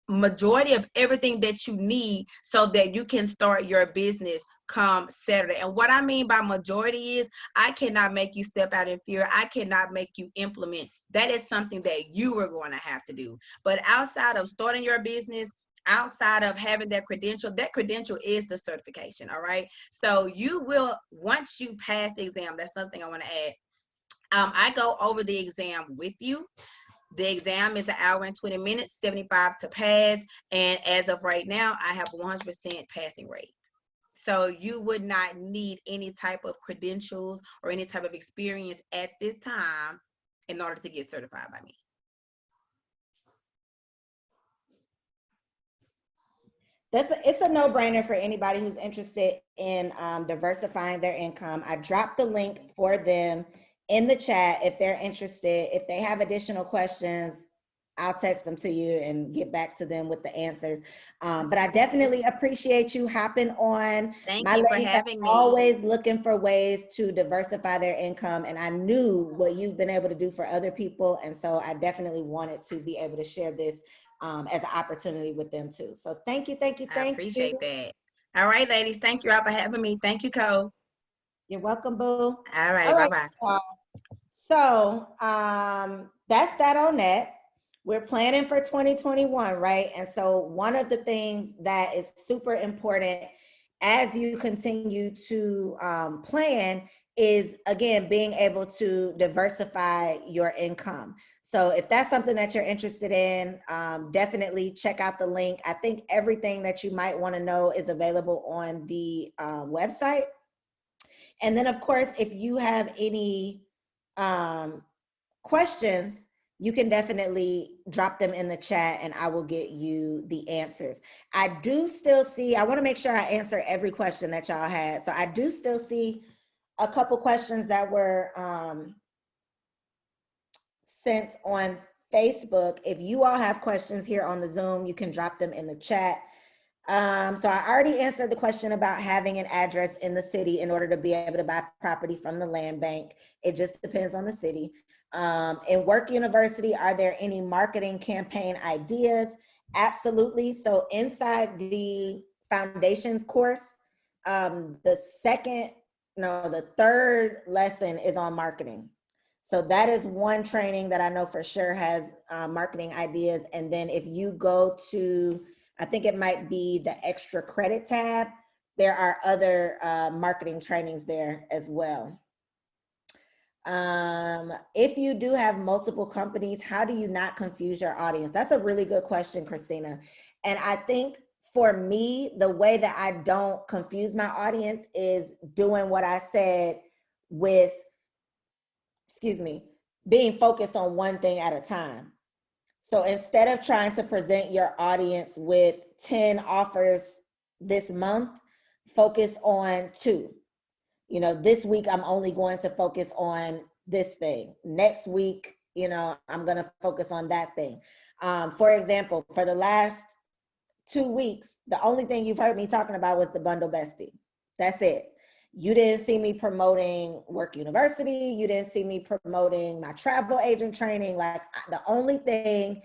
majority of everything that you need so that you can start your business come Saturday. And what I mean by majority is I cannot make you step out in fear. I cannot make you implement. That is something that you are going to have to do. But outside of starting your business, outside of having that credential is the certification. All right. So you will, once you pass the exam, that's something I want to add. I go over the exam with you. The exam is 1 hour and 20 minutes, 75 to pass. And as of right now, I have 100% passing rate. So you would not need any type of credentials or any type of experience at this time in order to get certified by me. It's a no-brainer for anybody who's interested in diversifying their income. I dropped the link for them in the chat if they're interested. If they have additional questions, I'll text them to you and get back to them with the answers. But I definitely appreciate you hopping on. Thank My you for ladies are having me. always looking for ways to diversify their income, and I knew what you've been able to do for other people, and so I definitely wanted to be able to share this as an opportunity with them too. So thank you, thank you, I thank you. appreciate that. All right, ladies. Thank you all for having me. Thank you, Cole. You're welcome, boo. All right, All right, bye-bye. so that's that on that. We're planning for 2021, right? And so one of the things that is super important as you continue to plan is, again, being able to diversify your income. So if that's something that you're interested in, definitely check out the link. I think everything that you might want to know is available on the website. And then, of course, if you have any questions, you can definitely drop them in the chat and I will get you the answers. I do still see, I want to make sure I answer every question that y'all had. So I do still see a couple questions that were sent on Facebook. If you all have questions here on the Zoom, you can drop them in the chat. So I already answered the question about having an address in the city in order to be able to buy property from the land bank. It just depends on the city. In Work University, are there any marketing campaign ideas? Absolutely. So inside the foundations course, the third lesson is on marketing. So that is one training that I know for sure has marketing ideas. And then if you go to, I think it might be the extra credit tab, there are other marketing trainings there as well. If you do have multiple companies, how do you not confuse your audience? That's a really good question, Christina. And I think for me, the way that I don't confuse my audience is doing what I said with, being focused on one thing at a time. So instead of trying to present your audience with 10 offers this month, focus on 2. You know, this week I'm only going to focus on this thing. Next week, you know, I'm going to focus on that thing. For example, for the last 2 weeks, the only thing you've heard me talking about was the bundle bestie. That's it. You didn't see me promoting Work University. You didn't see me promoting my travel agent training. Like, the only thing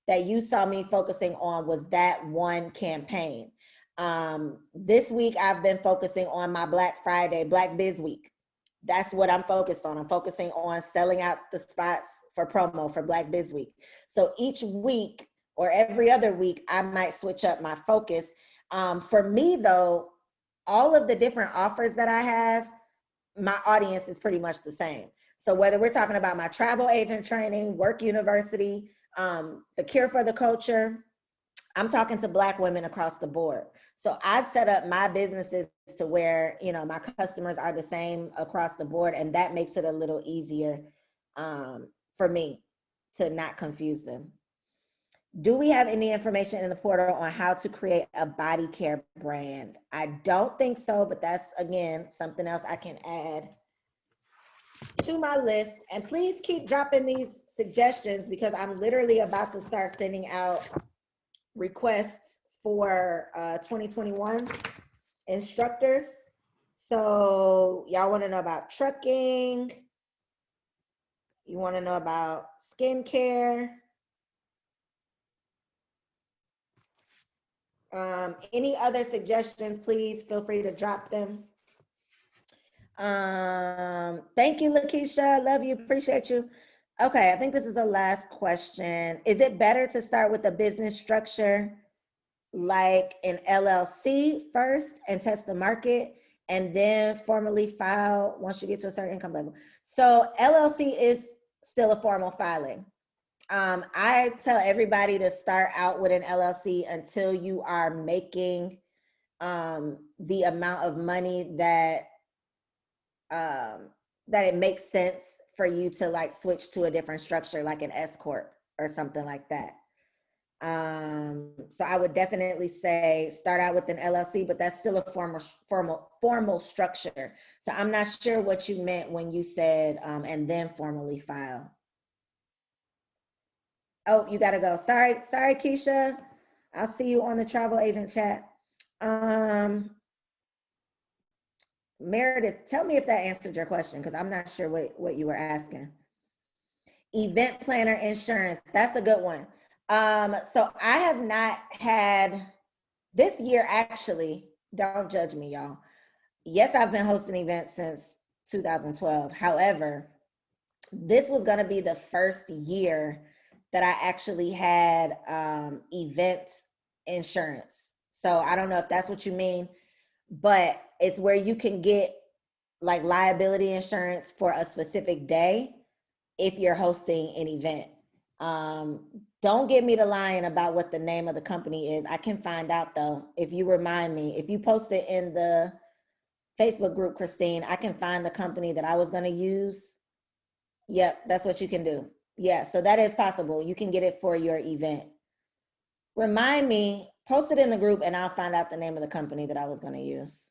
that you saw me focusing on was that one campaign. This week I've been focusing on my Black Friday, Black Biz Week. That's what I'm focused on. I'm focusing on selling out the spots for promo for Black Biz Week. So each week or every other week, I might switch up my focus. For me though, all of the different offers that I have, my audience is pretty much the same. So whether we're talking about my travel agent training, Work University, the Cure for the Culture, I'm talking to Black women across the board. So I've set up my businesses to where, you know, my customers are the same across the board, and that makes it a little easier for me to not confuse them. Do we have any information in the portal on how to create a body care brand? I don't think so, but that's, again, something else I can add to my list. And please keep dropping these suggestions because I'm literally about to start sending out requests for 2021 instructors. So y'all want to know about trucking. You want to know about skincare. Any other suggestions, please feel free to drop them. Thank you, Lakeisha. Love you. Appreciate you. Okay, I think this is the last question. Is it better to start with a business structure like an LLC first and test the market and then formally file once you get to a certain income level? So LLC is still a formal filing. I tell everybody to start out with an LLC until you are making the amount of money that it makes sense for you to like switch to a different structure, like an S corp or something like that. So I would definitely say start out with an LLC, but that's still a formal structure. So I'm not sure what you meant when you said and then formally file. Oh, you gotta go. Sorry, Keisha. I'll see you on the travel agent chat. Meredith, tell me if that answered your question, because I'm not sure what you were asking. Event planner insurance, that's a good one. So I have not had this year, actually, don't judge me, y'all. Yes, I've been hosting events since 2012. However, this was going to be the first year that I actually had event insurance. So I don't know if that's what you mean, but it's where you can get like liability insurance for a specific day if you're hosting an event. Don't get me to lying about what the name of the company is. I can find out though, if you remind me. If you post it in the Facebook group, Christine, I can find the company that I was going to use. Yep, that's what you can do. Yeah, so that is possible. You can get it for your event. Remind me, post it in the group and I'll find out the name of the company that I was going to use.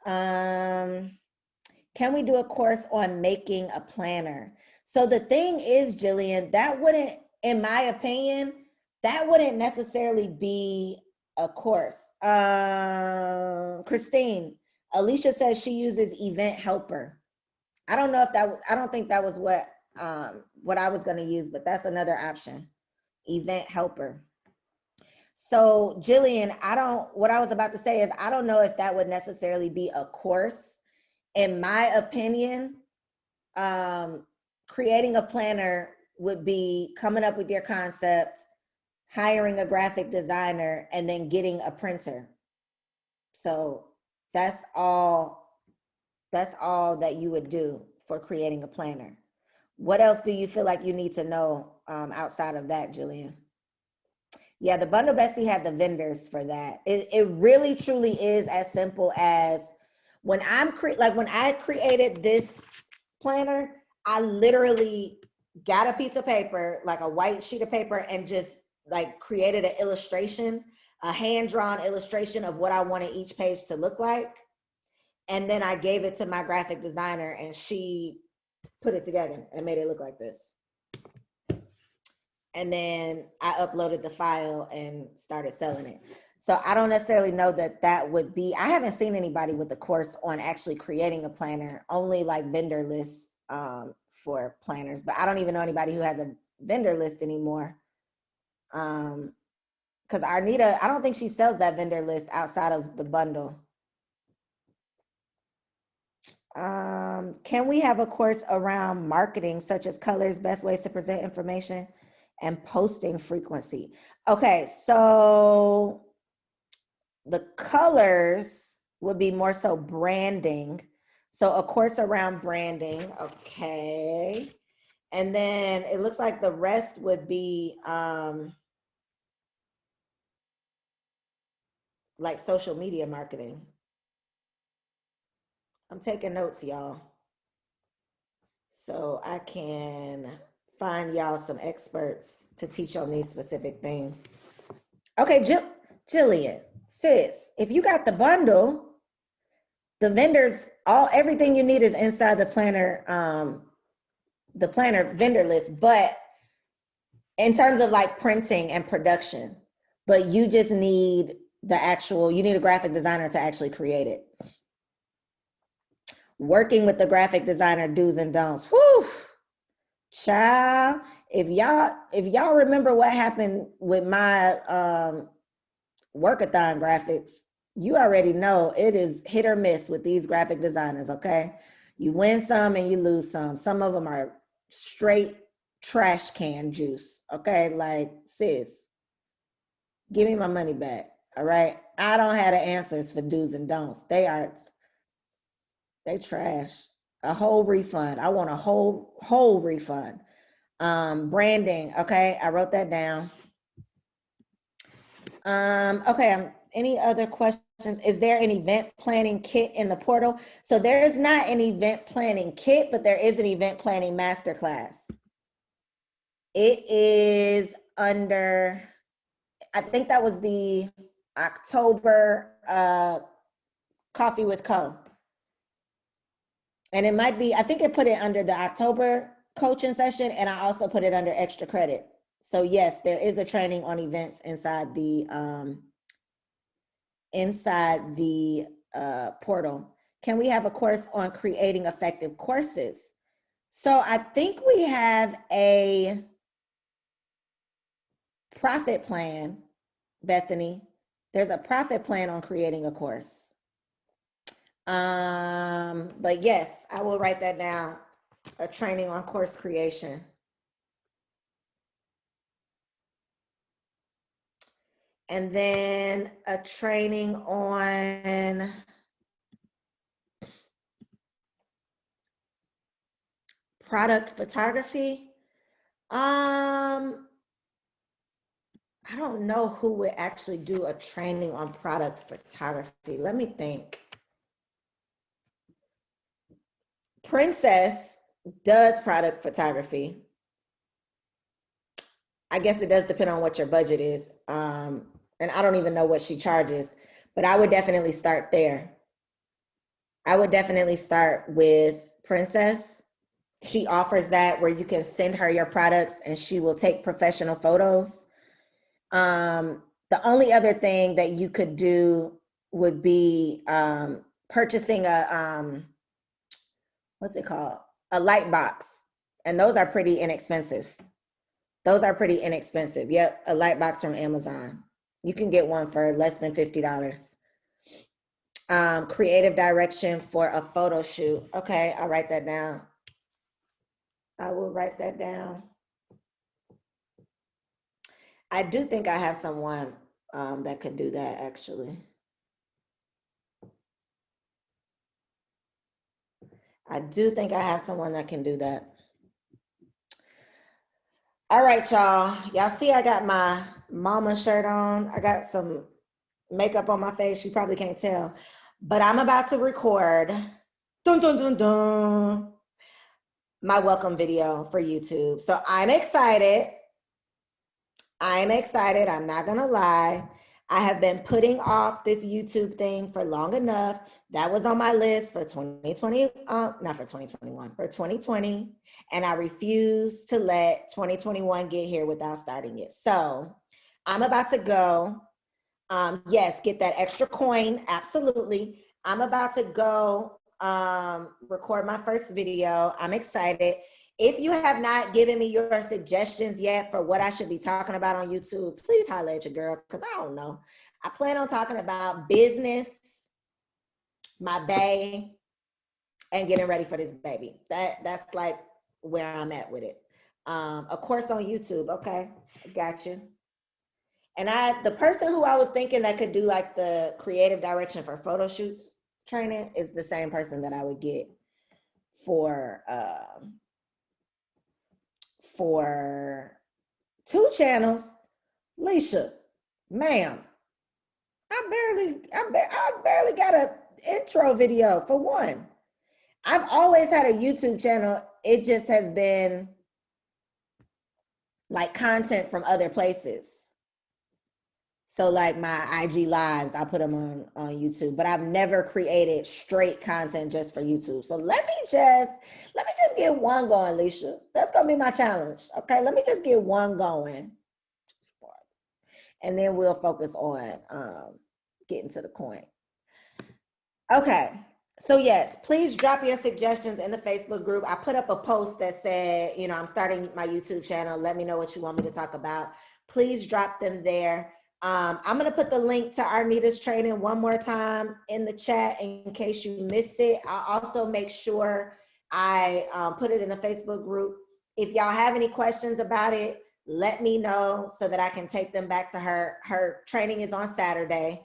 Can we do a course on making a planner? So the thing is, Jillian, that wouldn't, in my opinion, that wouldn't necessarily be a course. Christine, Alicia says she uses Event Helper. I don't know if that, I don't think that was what I was going to use, but that's another option. Event Helper. So Jillian, what I was about to say is, I don't know if that would necessarily be a course. In my opinion, creating a planner would be coming up with your concept, hiring a graphic designer, and then getting a printer. So that's all that you would do for creating a planner. What else do you feel like you need to know outside of that, Jillian? Yeah, the Bundle Bestie had the vendors for that. It really truly is as simple as when when I created this planner, I literally got a piece of paper, like a white sheet of paper, and just like created an illustration, a hand-drawn illustration of what I wanted each page to look like. And then I gave it to my graphic designer and she put it together and made it look like this. And then I uploaded the file and started selling it. So I don't necessarily know that would be, I haven't seen anybody with a course on actually creating a planner, only like vendor lists for planners, but I don't even know anybody who has a vendor list anymore. Because Arnita, I don't think she sells that vendor list outside of the bundle. Can we have a course around marketing, such as colors, best ways to present information, and posting frequency? Okay, so the colors would be more so branding. So a course around branding, okay. And then it looks like the rest would be like social media marketing. I'm taking notes, y'all, so I can find y'all some experts to teach on these specific things. Okay, Jillian, sis, if you got the bundle, the vendors, everything you need is inside the planner vendor list, but in terms of like printing and production, but you just need you need a graphic designer to actually create it. Working with the graphic designer do's and don'ts. Whew, child, if y'all remember what happened with my workathon graphics, you already know it is hit or miss with these graphic designers, okay? You win some and you lose some. Some of them are straight trash can juice, okay? Like, sis, give me my money back, all right? I don't have the answers for do's and don'ts. They trash. A whole refund. I want a whole refund. Branding, okay? I wrote that down. Okay, any other questions? Is there an event planning kit in the portal? So there is not an event planning kit, but there is an event planning masterclass. It is under, I think that was the October Coffee with Co. And it might be, I think it put it under the October coaching session, and I also put it under extra credit. So yes, there is a training on events inside the portal. Can we have a course on creating effective courses? So I think we have a profit plan, Bethany. There's a profit plan on creating a course. But yes, I will write that down. A training on course creation. And then a training on product photography. I don't know who would actually do a training on product photography. Let me think. Princess does product photography. I guess it does depend on what your budget is. And I don't even know what she charges, but I would definitely start there. I would definitely start with Princess. She offers that where you can send her your products and she will take professional photos. The only other thing that you could do would be purchasing a what's it called? A light box. And those are pretty inexpensive. Those are pretty inexpensive. Yep, a light box from Amazon. You can get one for less than $50. Creative direction for a photo shoot. Okay, I'll write that down. I will write that down. I do think I have someone that could do that actually. I do think I have someone that can do that. All right, y'all. Y'all see I got my mama shirt on. I got some makeup on my face. You probably can't tell. But I'm about to record dun, dun, dun, dun, my welcome video for YouTube. So I'm excited. I'm excited. I'm not going to lie. I have been putting off this YouTube thing for long enough. That was on my list for 2020, not for 2021, for 2020. And I refuse to let 2021 get here without starting it. So I'm about to go. Yes, get that extra coin. Absolutely. I'm about to go record my first video. I'm excited. If you have not given me your suggestions yet for what I should be talking about on YouTube, please holler at your girl, because I don't know. I plan on talking about business, my bae, and getting ready for this baby. That's like where I'm at with it. A course on YouTube. Okay, I got you. And the person who I was thinking that could do like the creative direction for photo shoots training is the same person that I would get for 2 channels. Leisha, ma'am, I barely got an intro video for one. I've always had a YouTube channel. It just has been like content from other places. So like my IG lives, I put them on YouTube, but I've never created straight content just for YouTube. So let me just get one going, Alicia. That's gonna be my challenge. Okay, let me just get one going. And then we'll focus on getting to the point. Okay, so yes, please drop your suggestions in the Facebook group. I put up a post that said, I'm starting my YouTube channel. Let me know what you want me to talk about. Please drop them there. I'm going to put the link to Arnita's training one more time in the chat in case you missed it. I'll also make sure I put it in the Facebook group. If y'all have any questions about it, let me know so that I can take them back to her. Her training is on Saturday.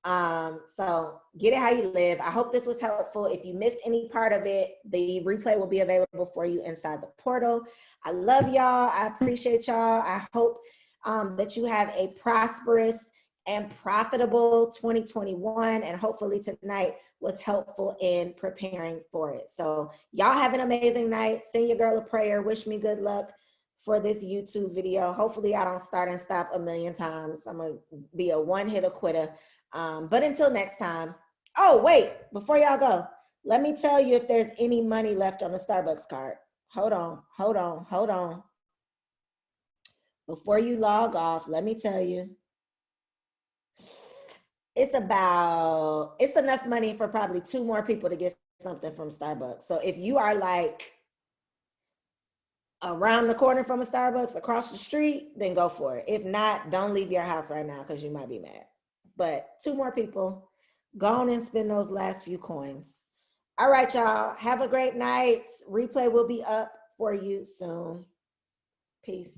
So get it how you live. I hope this was helpful. If you missed any part of it, the replay will be available for you inside the portal. I love y'all. I appreciate y'all. I hope that you have a prosperous and profitable 2021. And hopefully tonight was helpful in preparing for it. So y'all have an amazing night. Send your girl a prayer. Wish me good luck for this YouTube video. Hopefully I don't start and stop a million times. I'm gonna be a one-hit quitter. But until next time. Oh, wait, before y'all go, let me tell you if there's any money left on the Starbucks card. Hold on. Before you log off, let me tell you. It's enough money for probably 2 more people to get something from Starbucks. So if you are like around the corner from a Starbucks across the street, then go for it. If not, don't leave your house right now because you might be mad. But 2 more people, go on and spend those last few coins. All right, y'all. Have a great night. Replay will be up for you soon. Peace.